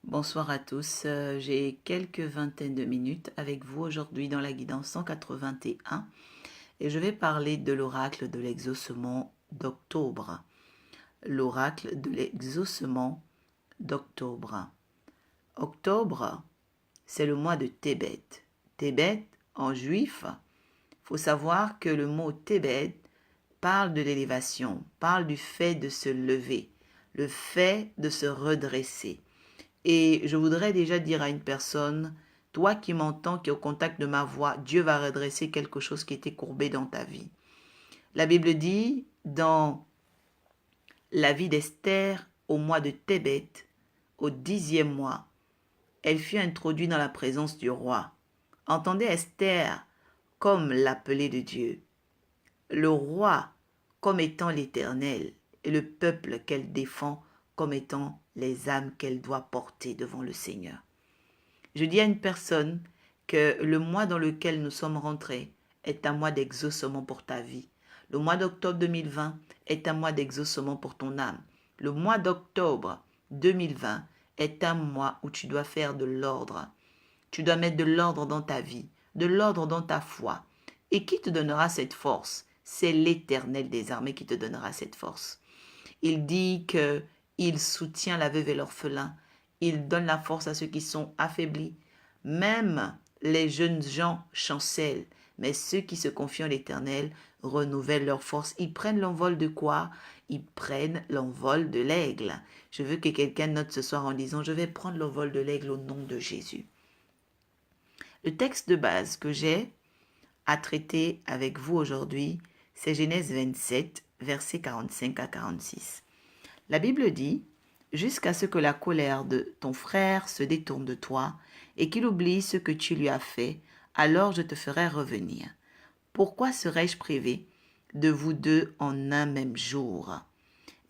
Bonsoir à tous, j'ai quelques vingtaines de minutes avec vous aujourd'hui dans la guidance 181 et je vais parler de l'oracle de l'exaucement d'octobre. L'oracle de l'exaucement d'octobre. Octobre, c'est le mois de Tébet. Tébet, en juif, faut savoir que le mot Tébet parle de l'élévation, parle du fait de se lever, le fait de se redresser. Et je voudrais déjà dire à une personne, toi qui m'entends, qui est au contact de ma voix, Dieu va redresser quelque chose qui était courbé dans ta vie. La Bible dit, dans la vie d'Esther, au mois de Tébet, au 10e mois, elle fut introduite dans la présence du roi. Entendez Esther comme l'appelée de Dieu, le roi comme étant l'Éternel et le peuple qu'elle défend comme étant les âmes qu'elle doit porter devant le Seigneur. Je dis à une personne que le mois dans lequel nous sommes rentrés est un mois d'exaucement pour ta vie. Le mois d'octobre 2020 est un mois d'exaucement pour ton âme. Le mois d'octobre 2020 est un mois où tu dois faire de l'ordre. Tu dois mettre de l'ordre dans ta vie, de l'ordre dans ta foi. Et qui te donnera cette force? C'est l'Éternel des armées qui te donnera cette force. Il dit qu'il soutient la veuve et l'orphelin. Il donne la force à ceux qui sont affaiblis. Même les jeunes gens chancellent, mais ceux qui se confient en l'Éternel renouvellent leur force. Ils prennent l'envol de quoi? Ils prennent l'envol de l'aigle. Je veux que quelqu'un note ce soir en disant, je vais prendre l'envol de l'aigle au nom de Jésus. Le texte de base que j'ai à traiter avec vous aujourd'hui, c'est Genèse 27, versets 45 à 46. La Bible dit, jusqu'à ce que la colère de ton frère se détourne de toi et qu'il oublie ce que tu lui as fait, alors je te ferai revenir. Pourquoi serais-je privé de vous deux en un même jour?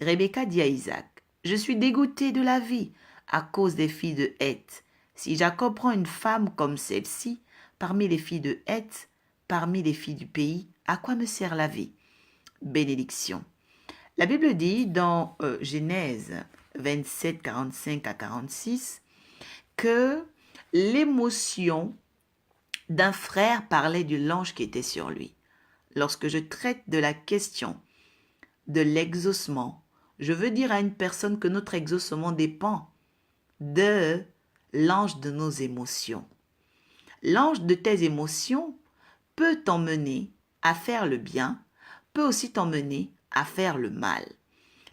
Rebecca dit à Isaac, je suis dégoûtée de la vie à cause des filles de Heth. Si Jacob prend une femme comme celle-ci, parmi les filles de Heth, parmi les filles du pays, à quoi me sert la vie? Bénédiction. La Bible dit dans Genèse 27, 45 à 46 que l'émotion d'un frère parlait de l'ange qui était sur lui. Lorsque je traite de la question de l'exaucement, je veux dire à une personne que notre exaucement dépend de l'ange de nos émotions. L'ange de tes émotions peut t'emmener à faire le bien, peut aussi t'emmener à faire le mal.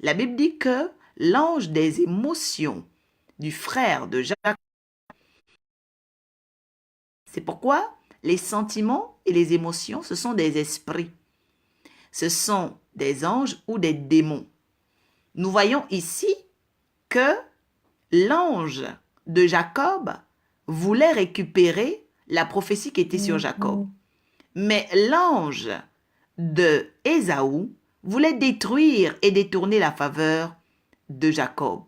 La Bible dit que l'ange des émotions du frère de Jacques, c'est pourquoi les sentiments et les émotions, ce sont des esprits. Ce sont des anges ou des démons. Nous voyons ici que l'ange de Jacob voulait récupérer la prophétie qui était sur Jacob. Mais l'ange de Ésaü voulait détruire et détourner la faveur de Jacob.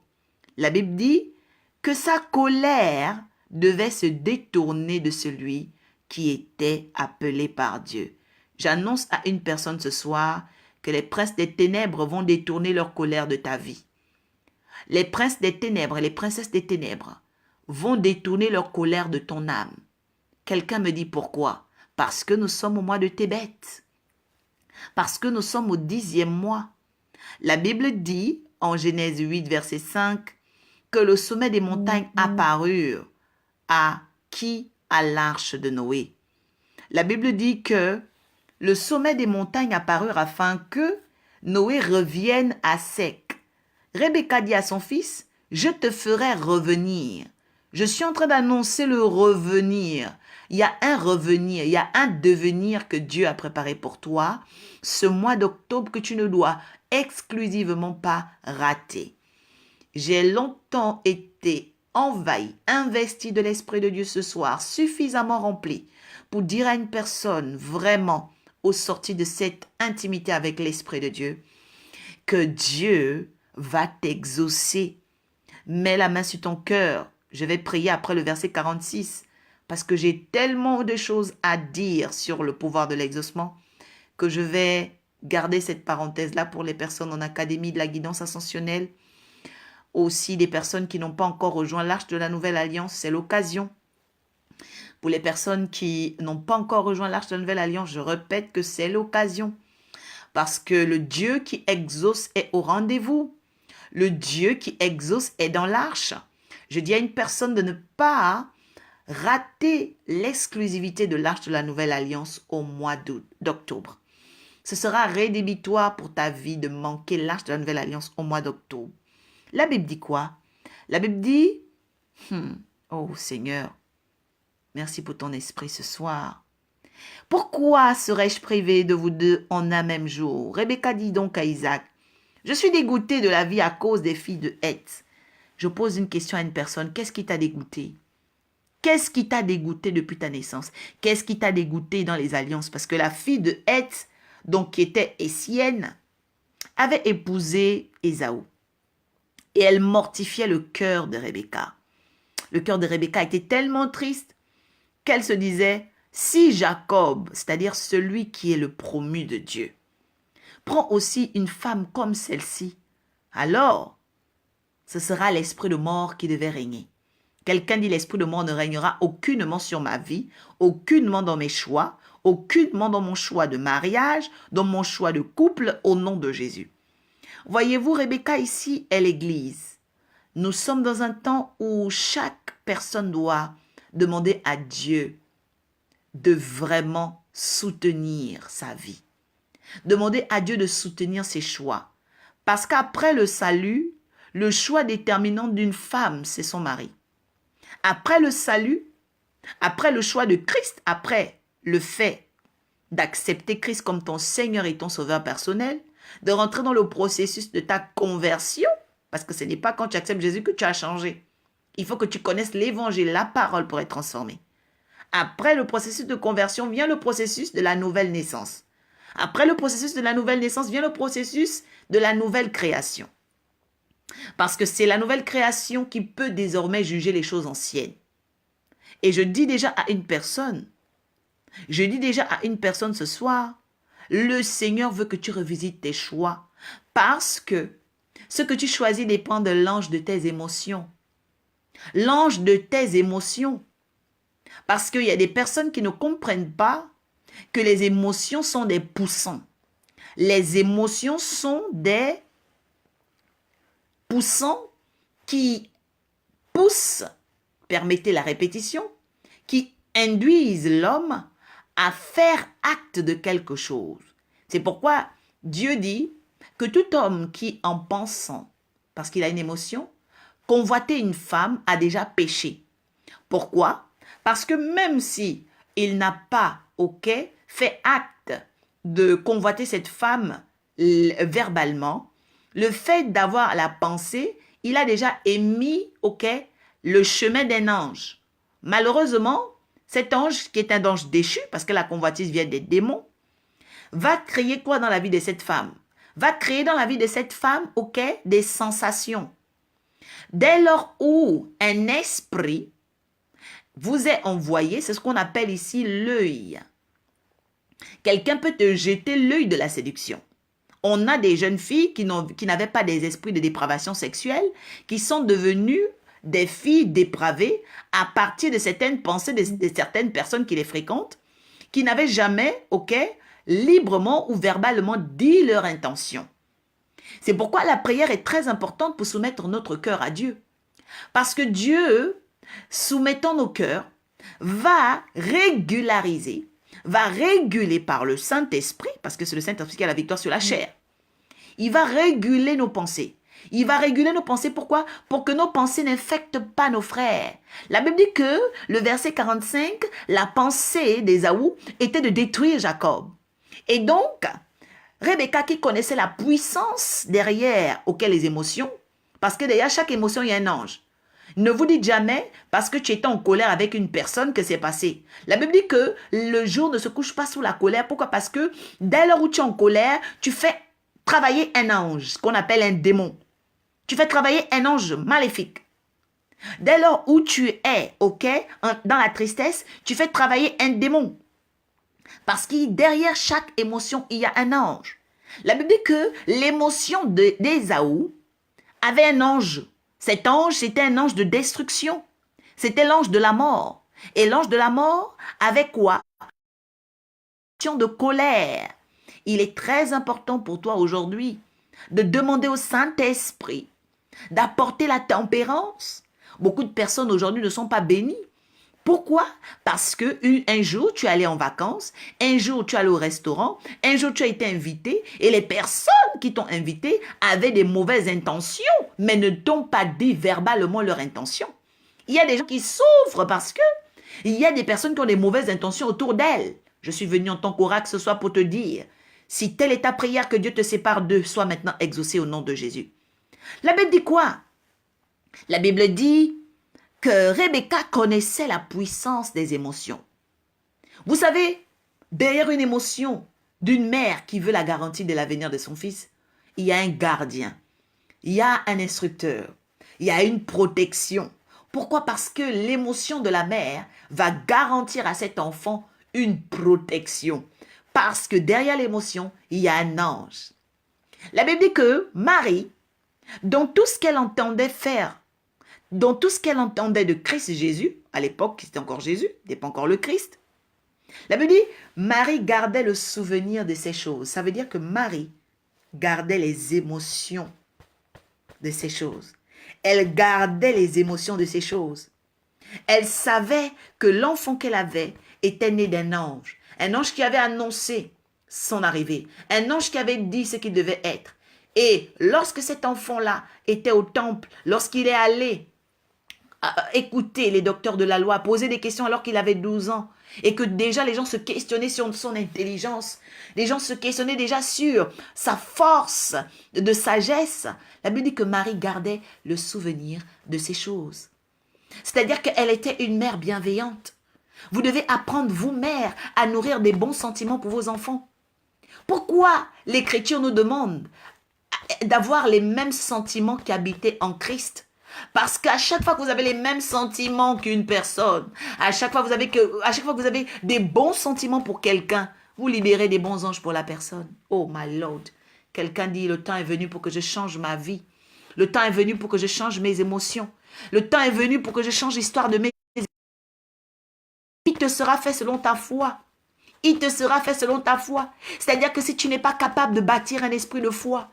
La Bible dit que sa colère devait se détourner de celui qui était appelé par Dieu. J'annonce à une personne ce soir que les princes des ténèbres vont détourner leur colère de ta vie. Les princes des ténèbres et les princesses des ténèbres vont détourner leur colère de ton âme. Quelqu'un me dit pourquoi? Parce que nous sommes au mois de Tébet. Parce que nous sommes au 10e mois. La Bible dit, en Genèse 8, verset 5, que le sommet des montagnes apparurent à qui? À l'arche de Noé. La Bible dit que le sommet des montagnes apparurent afin que Noé revienne à sec. Rebecca dit à son fils, je te ferai revenir. Je suis en train d'annoncer le revenir. Il y a un revenir, il y a un devenir que Dieu a préparé pour toi, ce mois d'octobre que tu ne dois exclusivement pas rater. J'ai longtemps été envahi, investi de l'Esprit de Dieu ce soir, suffisamment rempli pour dire à une personne vraiment au sorti de cette intimité avec l'Esprit de Dieu que Dieu va t'exaucer. Mets la main sur ton cœur. Je vais prier après le verset 46 parce que j'ai tellement de choses à dire sur le pouvoir de l'exaucement que je vais garder cette parenthèse-là pour les personnes en académie de la guidance ascensionnelle. aussi des personnes qui n'ont pas encore rejoint l'arche de la nouvelle alliance, c'est l'occasion. Pour les personnes qui n'ont pas encore rejoint l'arche de la nouvelle alliance, je répète que c'est l'occasion. Parce que le Dieu qui exauce est au rendez-vous. Le Dieu qui exauce est dans l'arche. Je dis à une personne de ne pas rater l'exclusivité de l'arche de la nouvelle alliance au mois d'octobre. Ce sera rédhibitoire pour ta vie de manquer l'arche de la nouvelle alliance au mois d'octobre. La Bible dit quoi? La Bible dit, oh Seigneur, merci pour ton esprit ce soir. Pourquoi serais-je privé de vous deux en un même jour? Rebecca dit donc à Isaac, je suis dégoûtée de la vie à cause des filles de Heth. Je pose une question à une personne, qu'est-ce qui t'a dégoûté? Qu'est-ce qui t'a dégoûté depuis ta naissance? Qu'est-ce qui t'a dégoûté dans les alliances? Parce que la fille de Heth, donc qui était Essienne, avait épousé Ésaü. Et elle mortifiait le cœur de Rebecca. Le cœur de Rebecca était tellement triste qu'elle se disait, si Jacob, c'est-à-dire celui qui est le promu de Dieu, prend aussi une femme comme celle-ci, alors ce sera l'esprit de mort qui devait régner. Quelqu'un dit l'esprit de mort ne régnera aucunement sur ma vie, aucunement dans mes choix, aucunement dans mon choix de mariage, dans mon choix de couple, au nom de Jésus. Voyez-vous, Rebecca ici est l'Église. Nous sommes dans un temps où chaque personne doit demander à Dieu de vraiment soutenir sa vie. Demander à Dieu de soutenir ses choix. Parce qu'après le salut, le choix déterminant d'une femme, c'est son mari. Après le salut, après le choix de Christ, après le fait d'accepter Christ comme ton Seigneur et ton Sauveur personnel, de rentrer dans le processus de ta conversion, parce que ce n'est pas quand tu acceptes Jésus que tu as changé. Il faut que tu connaisses l'évangile, la parole pour être transformé. Après le processus de conversion vient le processus de la nouvelle naissance. Après le processus de la nouvelle naissance vient le processus de la nouvelle création. Parce que c'est la nouvelle création qui peut désormais juger les choses anciennes. Et je dis déjà à une personne ce soir, le Seigneur veut que tu revisites tes choix parce que ce que tu choisis dépend de l'ange de tes émotions. L'ange de tes émotions. Parce qu'il y a des personnes qui ne comprennent pas que les émotions sont des poussants. Les émotions sont des poussants qui poussent, permettez la répétition, qui induisent l'homme à faire acte de quelque chose. C'est pourquoi Dieu dit que tout homme qui, en pensant, parce qu'il a une émotion, convoiter une femme a déjà péché. Pourquoi? Parce que même si il n'a pas, fait acte de convoiter cette femme verbalement, le fait d'avoir la pensée, il a déjà émis, le chemin d'un ange. Malheureusement, cet ange, qui est un ange déchu, parce que la convoitise vient des démons, va créer quoi dans la vie de cette femme? Va créer dans la vie de cette femme, des sensations. Dès lors où un esprit vous est envoyé, c'est ce qu'on appelle ici l'œil. Quelqu'un peut te jeter l'œil de la séduction. On a des jeunes filles qui n'avaient pas des esprits de dépravation sexuelle, qui sont devenues des filles dépravées à partir de certaines pensées de certaines personnes qui les fréquentent, qui n'avaient jamais, librement ou verbalement dit leur intention. C'est pourquoi la prière est très importante pour soumettre notre cœur à Dieu. Parce que Dieu, soumettant nos cœurs, va régulariser, va réguler par le Saint-Esprit, parce que c'est le Saint-Esprit qui a la victoire sur la chair. Il va réguler nos pensées. Il va réguler nos pensées. Pourquoi? Pour que nos pensées n'infectent pas nos frères. La Bible dit que, le verset 45, la pensée d'Ésaü était de détruire Jacob. Et donc, Rebecca qui connaissait la puissance derrière les émotions, parce que derrière chaque émotion, il y a un ange. Ne vous dites jamais, parce que tu étais en colère avec une personne, que c'est passé. La Bible dit que le jour ne se couche pas sous la colère. Pourquoi? Parce que dès lors où tu es en colère, tu fais travailler un ange, ce qu'on appelle un démon. Tu fais travailler un ange maléfique. Dès lors où tu es, dans la tristesse, tu fais travailler un démon. Parce que derrière chaque émotion, il y a un ange. La Bible dit que l'émotion d'Ésaü avait un ange Cet ange, c'était un ange de destruction. C'était l'ange de la mort. Et l'ange de la mort avait quoi? De colère. Il est très important pour toi aujourd'hui de demander au Saint-Esprit d'apporter la tempérance. Beaucoup de personnes aujourd'hui ne sont pas bénies. Pourquoi? Parce que un jour, tu es allé en vacances, un jour, tu es allé au restaurant, un jour, tu as été invité et les personnes qui t'ont invité avaient des mauvaises intentions, mais ne t'ont pas dit verbalement leur intention. Il y a des gens qui souffrent parce que il y a des personnes qui ont des mauvaises intentions autour d'elles. Je suis venu en tant qu'oracle ce soir pour te dire, si telle est ta prière que Dieu te sépare d'eux, sois maintenant exaucée au nom de Jésus. La Bible dit quoi? La Bible dit que Rebecca connaissait la puissance des émotions. Vous savez, derrière une émotion d'une mère qui veut la garantie de l'avenir de son fils, il y a un gardien, il y a un instructeur, il y a une protection. Pourquoi? Parce que l'émotion de la mère va garantir à cet enfant une protection. Parce que derrière l'émotion, il y a un ange. La Bible dit que Marie, dans tout ce qu'elle entendait faire, dans tout ce qu'elle entendait de Christ Jésus, à l'époque, c'était encore Jésus, n'était pas encore le Christ. La Bible dit, Marie gardait le souvenir de ces choses. Ça veut dire que Marie gardait les émotions de ces choses. Elle gardait les émotions de ces choses. Elle savait que l'enfant qu'elle avait était né d'un ange. Un ange qui avait annoncé son arrivée. Un ange qui avait dit ce qu'il devait être. Et lorsque cet enfant-là était au temple, lorsqu'il est allé écouter les docteurs de la loi, poser des questions alors qu'il avait 12 ans, et que déjà les gens se questionnaient sur son intelligence, les gens se questionnaient déjà sur sa force de sagesse, la Bible dit que Marie gardait le souvenir de ces choses. C'est-à-dire qu'elle était une mère bienveillante. Vous devez apprendre, vous, mère, à nourrir des bons sentiments pour vos enfants. Pourquoi l'Écriture nous demande d'avoir les mêmes sentiments qui habitaient en Christ? Parce qu'à chaque fois que vous avez les mêmes sentiments qu'une personne, à chaque fois que vous avez des bons sentiments pour quelqu'un, vous libérez des bons anges pour la personne. Oh my Lord, quelqu'un dit, le temps est venu pour que je change ma vie. Le temps est venu pour que je change mes émotions. Le temps est venu pour que je change l'histoire de mes émotions. Il te sera fait selon ta foi. Il te sera fait selon ta foi. C'est-à-dire que si tu n'es pas capable de bâtir un esprit de foi,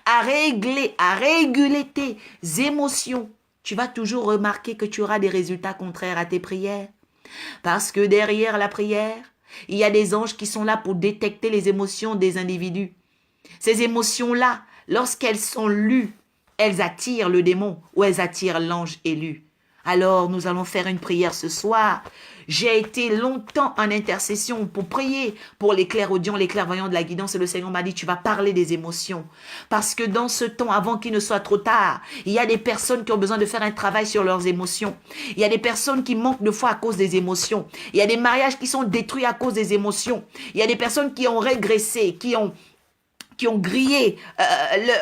à réguler tes émotions, tu vas toujours remarquer que tu auras des résultats contraires à tes prières. Parce que derrière la prière, il y a des anges qui sont là pour détecter les émotions des individus. Ces émotions-là, lorsqu'elles sont lues, elles attirent le démon ou elles attirent l'ange élu. Alors, nous allons faire une prière ce soir. J'ai été longtemps en intercession pour prier pour les clairaudients, les clairvoyants de la guidance. Et le Seigneur m'a dit, tu vas parler des émotions. Parce que dans ce temps, avant qu'il ne soit trop tard, il y a des personnes qui ont besoin de faire un travail sur leurs émotions. Il y a des personnes qui manquent de foi à cause des émotions. Il y a des mariages qui sont détruits à cause des émotions. Il y a des personnes qui ont régressé, qui ont grillé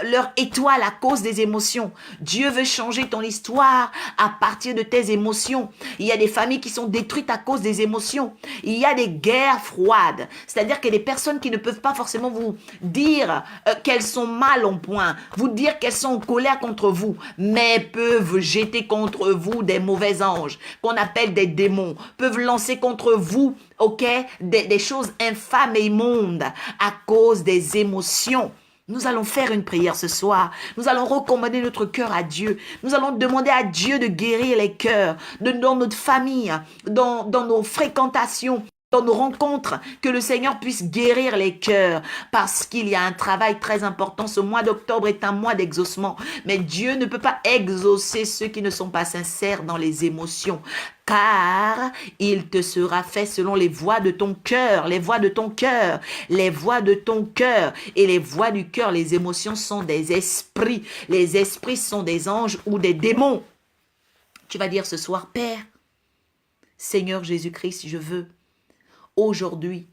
leur étoile à cause des émotions. Dieu veut changer ton histoire à partir de tes émotions. Il y a des familles qui sont détruites à cause des émotions. Il y a des guerres froides. C'est-à-dire que des personnes qui ne peuvent pas forcément vous dire qu'elles sont mal en point, vous dire qu'elles sont en colère contre vous, mais peuvent jeter contre vous des mauvais anges, qu'on appelle des démons, peuvent lancer contre vous des choses infâmes et immondes à cause des émotions. Nous allons faire une prière ce soir. Nous allons recommander notre cœur à Dieu. Nous allons demander à Dieu de guérir les cœurs, dans notre famille, dans nos fréquentations, dans nos rencontres, que le Seigneur puisse guérir les cœurs, parce qu'il y a un travail très important. Ce mois d'octobre est un mois d'exaucement, mais Dieu ne peut pas exaucer ceux qui ne sont pas sincères dans les émotions, car il te sera fait selon les voies de ton cœur, les voies de ton cœur, les voies de ton cœur et les voies du cœur. Les émotions sont des esprits, les esprits sont des anges ou des démons. Tu vas dire ce soir, Père, Seigneur Jésus-Christ, je veux aujourd'hui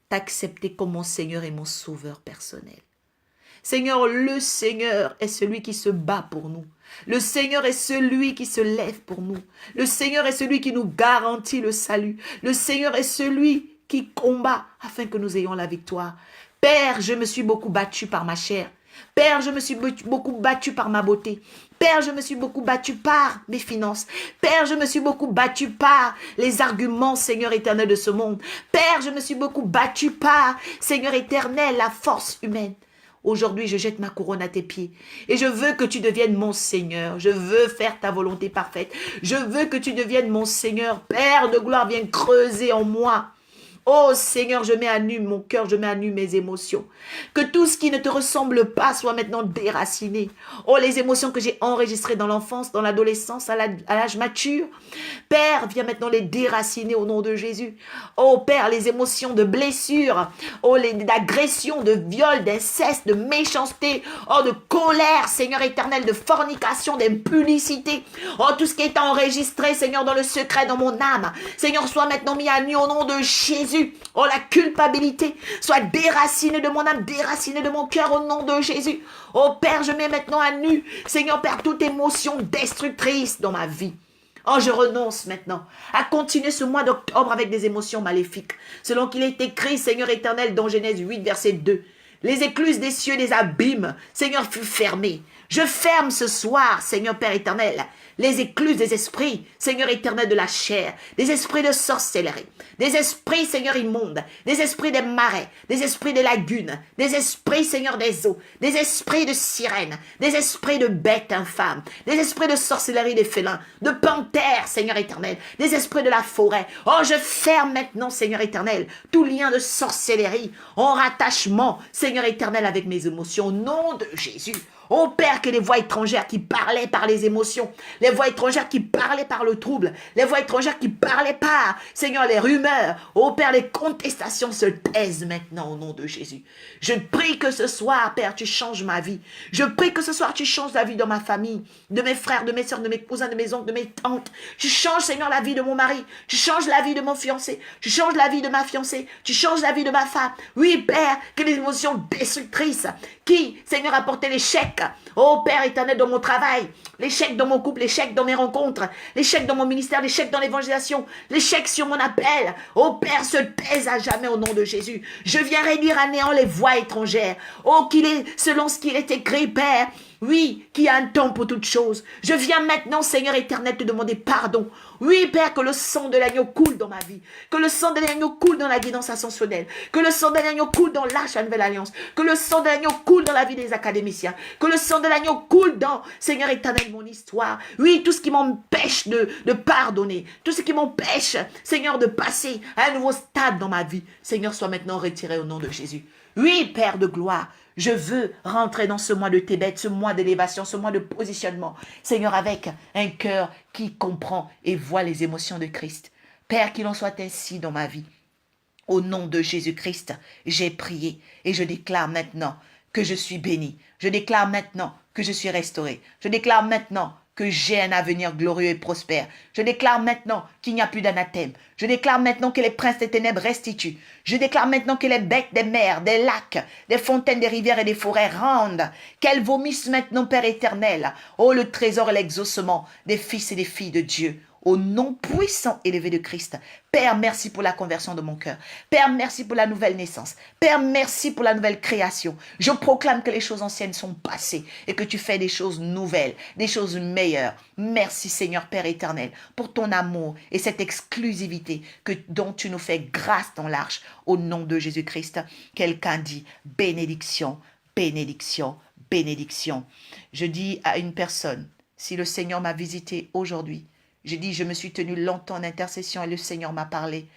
t'accepter comme mon Seigneur et mon Sauveur personnel. Seigneur, le Seigneur est celui qui se bat pour nous. Le Seigneur est celui qui se lève pour nous. Le Seigneur est celui qui nous garantit le salut. Le Seigneur est celui qui combat afin que nous ayons la victoire. Père, je me suis beaucoup battu par ma chair. Père, je me suis beaucoup battu par ma beauté. Père, je me suis beaucoup battu par mes finances. Père, je me suis beaucoup battu par les arguments, Seigneur éternel, de ce monde. Père, je me suis beaucoup battu par, Seigneur éternel, la force humaine. Aujourd'hui, je jette ma couronne à tes pieds et je veux que tu deviennes mon Seigneur. Je veux faire ta volonté parfaite. Je veux que tu deviennes mon Seigneur. Père de gloire, viens creuser en moi. Oh Seigneur, je mets à nu mon cœur, je mets à nu mes émotions. Que tout ce qui ne te ressemble pas soit maintenant déraciné. Oh, les émotions que j'ai enregistrées dans l'enfance, dans l'adolescence, à l'âge mature. Père, viens maintenant les déraciner au nom de Jésus. Oh Père, les émotions de blessure, oh d'agression, de viol, d'inceste, de méchanceté, oh de colère, Seigneur éternel, de fornication, d'impunicité. Oh, tout ce qui est enregistré, Seigneur, dans le secret, dans mon âme. Seigneur, soit maintenant mis à nu au nom de Jésus. Oh, la culpabilité soit déracinée de mon âme, déracinée de mon cœur au nom de Jésus. Oh Père, je mets maintenant à nu, Seigneur Père, toute émotion destructrice dans ma vie. Oh, je renonce maintenant à continuer ce mois d'octobre avec des émotions maléfiques. Selon qu'il est écrit, Seigneur éternel, dans Genèse 8, verset 2. Les écluses des cieux, des abîmes, Seigneur, furent fermées. Je ferme ce soir, Seigneur Père éternel, les écluses des esprits, Seigneur éternel de la chair, des esprits de sorcellerie, des esprits, Seigneur immondes, des esprits des marais, des esprits des lagunes, des esprits, Seigneur des eaux, des esprits de sirènes, des esprits de bêtes infâmes, des esprits de sorcellerie des félins, de panthères, Seigneur éternel, des esprits de la forêt. Oh, je ferme maintenant, Seigneur éternel, tout lien de sorcellerie, en rattachement, Seigneur éternel, avec mes émotions, au nom de Jésus. Oh Père, que les voix étrangères qui parlaient par les émotions, les voix étrangères qui parlaient par le trouble, les voix étrangères qui parlaient par, Seigneur, les rumeurs, oh Père, les contestations se taisent maintenant au nom de Jésus. Je prie que ce soir, Père, tu changes ma vie. Je prie que ce soir, tu changes la vie de ma famille, de mes frères, de mes soeurs, de mes cousins, de mes oncles, de mes tantes. Tu changes, Seigneur, la vie de mon mari. Tu changes la vie de mon fiancé. Tu changes la vie de ma fiancée. Tu changes la vie de ma femme. Oui, Père, que les émotions destructrices qui, Seigneur, apportaient l'échec. Oh Père éternel, dans mon travail, l'échec dans mon couple, l'échec dans mes rencontres, l'échec dans mon ministère, l'échec dans l'évangélisation, l'échec sur mon appel. Oh Père, se taise à jamais au nom de Jésus. Je viens réduire à néant les voix étrangères. Oh, qu'il est, selon ce qu'il est écrit, Père, oui, qu'il y a un temps pour toutes choses. Je viens maintenant, Seigneur éternel, te demander pardon. Oui, Père, que le sang de l'agneau coule dans ma vie. Que le sang de l'agneau coule dans la guidance ascensionnelle. Que le sang de l'agneau coule dans l'Arche à la Nouvelle Alliance. Que le sang de l'agneau coule dans la vie des académiciens. Que le sang de l'agneau coule dans, Seigneur éternel, mon histoire. Oui, tout ce qui m'empêche de pardonner. Tout ce qui m'empêche, Seigneur, de passer à un nouveau stade dans ma vie. Seigneur, soit maintenant retiré au nom de Jésus. Oui, Père de gloire. Je veux rentrer dans ce mois de Tébet, ce mois d'élévation, ce mois de positionnement. Seigneur, avec un cœur qui comprend et voit les émotions de Christ. Père, qu'il en soit ainsi dans ma vie. Au nom de Jésus-Christ, j'ai prié et je déclare maintenant que je suis béni. Je déclare maintenant que je suis restauré. Je déclare maintenant que j'ai un avenir glorieux et prospère. Je déclare maintenant qu'il n'y a plus d'anathème. Je déclare maintenant que les princes des ténèbres restituent. Je déclare maintenant que les bêtes des mers, des lacs, des fontaines, des rivières et des forêts rendent. Qu'elles vomissent maintenant, Père éternel. Oh, le trésor et l'exaucement des fils et des filles de Dieu. Au nom puissant élevé de Christ. Père, merci pour la conversion de mon cœur. Père, merci pour la nouvelle naissance. Père, merci pour la nouvelle création. Je proclame que les choses anciennes sont passées et que tu fais des choses nouvelles, des choses meilleures. Merci Seigneur Père éternel pour ton amour et cette exclusivité dont tu nous fais grâce dans l'arche. Au nom de Jésus-Christ, quelqu'un dit bénédiction, bénédiction, bénédiction. Je dis à une personne, si le Seigneur m'a visité aujourd'hui, j'ai dit, je me suis tenu longtemps en intercession et le Seigneur m'a parlé.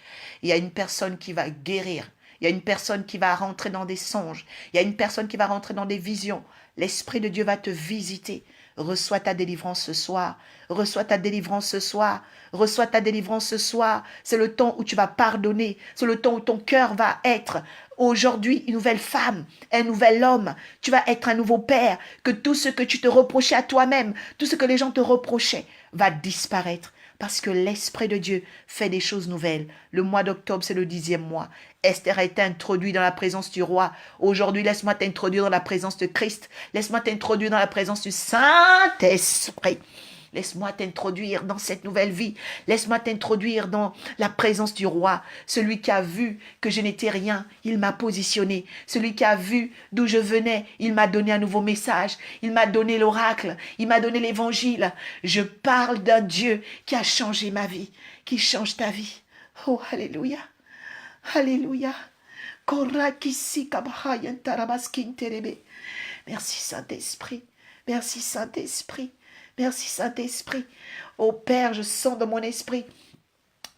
Il y a une personne qui va guérir. Il y a une personne qui va rentrer dans des songes. Il y a une personne qui va rentrer dans des visions. L'Esprit de Dieu va te visiter. Reçois ta délivrance ce soir. Reçois ta délivrance ce soir. Reçois ta délivrance ce soir. C'est le temps où tu vas pardonner. C'est le temps où ton cœur va être aujourd'hui une nouvelle femme, un nouvel homme. Tu vas être un nouveau père. Que tout ce que tu te reprochais à toi-même, tout ce que les gens te reprochaient, va disparaître. Parce que l'Esprit de Dieu fait des choses nouvelles. Le mois d'octobre, c'est le 10e mois. Esther a été introduite dans la présence du roi. Aujourd'hui, laisse-moi t'introduire dans la présence de Christ. Laisse-moi t'introduire dans la présence du Saint-Esprit. Laisse-moi t'introduire dans cette nouvelle vie. Laisse-moi t'introduire dans la présence du roi. Celui qui a vu que je n'étais rien, il m'a positionné. Celui qui a vu d'où je venais, il m'a donné un nouveau message. Il m'a donné l'oracle. Il m'a donné l'évangile. Je parle d'un Dieu qui a changé ma vie, qui change ta vie. Oh, alléluia. Alléluia. Merci Saint-Esprit. Merci Saint-Esprit. Merci Saint-Esprit. Oh Père, je sens dans mon esprit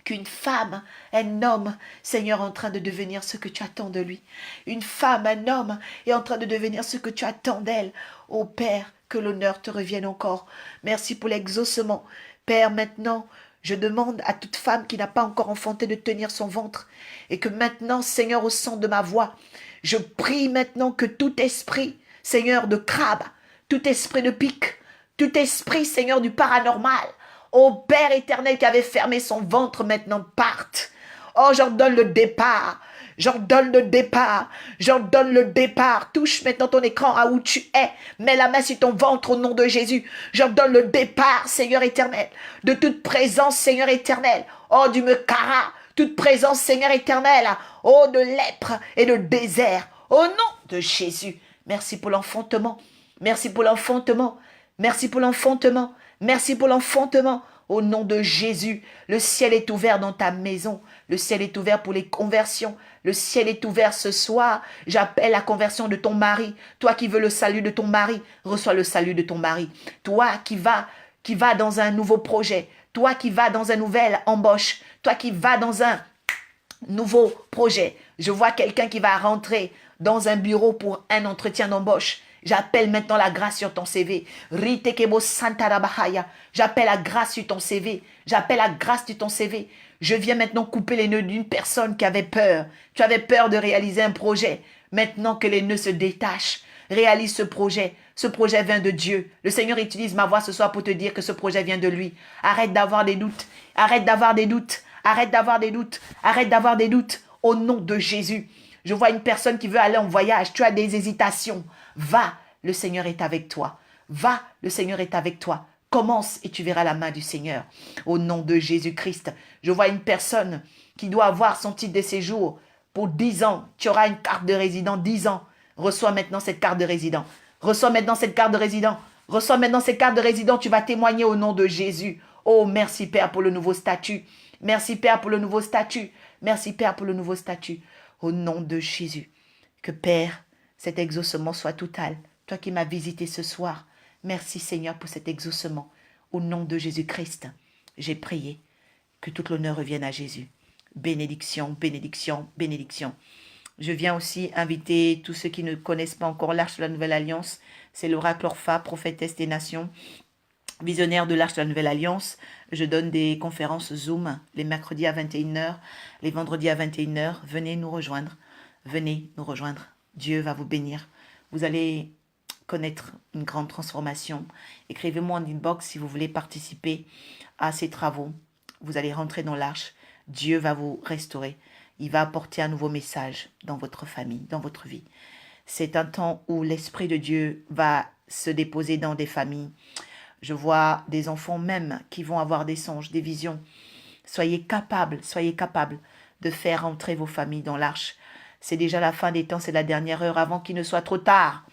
qu'une femme, un homme, Seigneur, est en train de devenir ce que tu attends de lui. Une femme, un homme est en train de devenir ce que tu attends d'elle. Oh Père, que l'honneur te revienne encore. Merci pour l'exaucement. Père, maintenant, je demande à toute femme qui n'a pas encore enfanté de tenir son ventre et que maintenant, Seigneur, au son de ma voix, je prie maintenant que tout esprit, Seigneur, de crabe, tout esprit de pique, tout esprit, Seigneur, du paranormal, ô Père éternel qui avait fermé son ventre, maintenant parte. Oh, j'ordonne le départ. J'ordonne le départ. J'ordonne le départ. Touche maintenant ton écran à où tu es. Mets la main sur ton ventre au nom de Jésus. J'ordonne le départ, Seigneur éternel. De toute présence, Seigneur éternel. Oh, du Mekara. Toute présence, Seigneur éternel. Oh, de lèpre et de désert. Au nom de Jésus. Merci pour l'enfantement. Merci pour l'enfantement. Merci pour l'enfantement. Merci pour l'enfantement. Au nom de Jésus, le ciel est ouvert dans ta maison. Le ciel est ouvert pour les conversions. Le ciel est ouvert ce soir. J'appelle la conversion de ton mari. Toi qui veux le salut de ton mari, reçois le salut de ton mari. Toi qui vas dans un nouveau projet. Toi qui vas dans une nouvelle embauche. Toi qui vas dans un nouveau projet. Je vois quelqu'un qui va rentrer dans un bureau pour un entretien d'embauche. J'appelle maintenant la grâce sur ton CV. Ritekebo Santarabahaya. J'appelle la grâce sur ton CV. J'appelle la grâce sur ton CV. Je viens maintenant couper les nœuds d'une personne qui avait peur. Tu avais peur de réaliser un projet. Maintenant que les nœuds se détachent, réalise ce projet. Ce projet vient de Dieu. Le Seigneur utilise ma voix ce soir pour te dire que ce projet vient de lui. Arrête d'avoir des doutes. Arrête d'avoir des doutes. Arrête d'avoir des doutes. Arrête d'avoir des doutes. Au nom de Jésus. Je vois une personne qui veut aller en voyage. Tu as des hésitations. Va, le Seigneur est avec toi. Va, le Seigneur est avec toi. Commence et tu verras la main du Seigneur. Au nom de Jésus-Christ, je vois une personne qui doit avoir son titre de séjour pour 10 ans. Tu auras une carte de résident 10 ans. Reçois maintenant cette carte de résident. Reçois maintenant cette carte de résident. Reçois maintenant cette carte de résident. Tu vas témoigner au nom de Jésus. Oh, merci Père pour le nouveau statut. Merci Père pour le nouveau statut. Merci Père pour le nouveau statut. Au nom de Jésus. Que Père, cet exaucement soit total. Toi qui m'as visité ce soir, merci Seigneur pour cet exaucement. Au nom de Jésus-Christ, j'ai prié. Que toute l'honneur revienne à Jésus. Bénédiction, bénédiction, bénédiction. Je viens aussi inviter tous ceux qui ne connaissent pas encore l'Arche de la Nouvelle Alliance. C'est l'oracle Orpha, prophétesse des nations, visionnaire de l'Arche de la Nouvelle Alliance. Je donne des conférences Zoom les mercredis à 21h, les vendredis à 21h. Venez nous rejoindre. Venez nous rejoindre. Dieu va vous bénir. Vous allez connaître une grande transformation. Écrivez-moi en inbox si vous voulez participer à ces travaux. Vous allez rentrer dans l'arche. Dieu va vous restaurer. Il va apporter un nouveau message dans votre famille, dans votre vie. C'est un temps où l'Esprit de Dieu va se déposer dans des familles. Je vois des enfants même qui vont avoir des songes, des visions. Soyez capables de faire entrer vos familles dans l'arche. C'est déjà la fin des temps, c'est la dernière heure avant qu'il ne soit trop tard.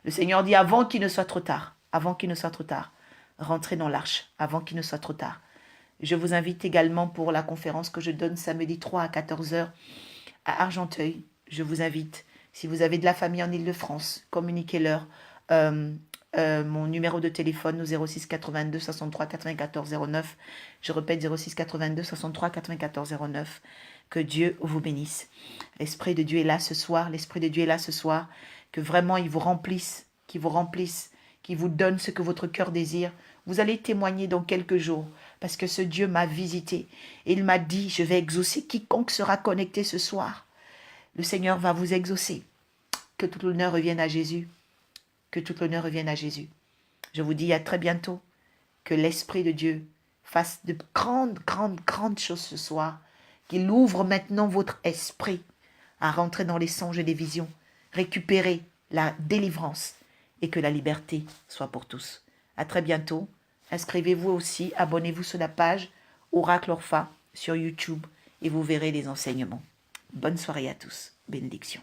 Le Seigneur dit avant qu'il ne soit trop tard. Avant qu'il ne soit trop tard. Rentrez dans l'arche avant qu'il ne soit trop tard. Je vous invite également pour la conférence que je donne samedi 3 à 14h à Argenteuil. Je vous invite, si vous avez de la famille en Île-de-France, communiquez-leur mon numéro de téléphone au 06 82 63 94 09. Je répète 06 82 63 94 09. Que Dieu vous bénisse. L'Esprit de Dieu est là ce soir. L'Esprit de Dieu est là ce soir. Que vraiment il vous remplisse, qu'il vous donne ce que votre cœur désire. Vous allez témoigner dans quelques jours parce que ce Dieu m'a visité. Et il m'a dit, je vais exaucer quiconque sera connecté ce soir. Le Seigneur va vous exaucer. Que toute l'honneur revienne à Jésus. Que toute l'honneur revienne à Jésus. Je vous dis à très bientôt. Que l'Esprit de Dieu fasse de grandes, grandes, grandes choses ce soir. Qu'il ouvre maintenant votre esprit à rentrer dans les songes et les visions, récupérer la délivrance et que la liberté soit pour tous. À très bientôt. Inscrivez-vous aussi, abonnez-vous sur la page Oracle Orpha sur YouTube et vous verrez les enseignements. Bonne soirée à tous. Bénédictions.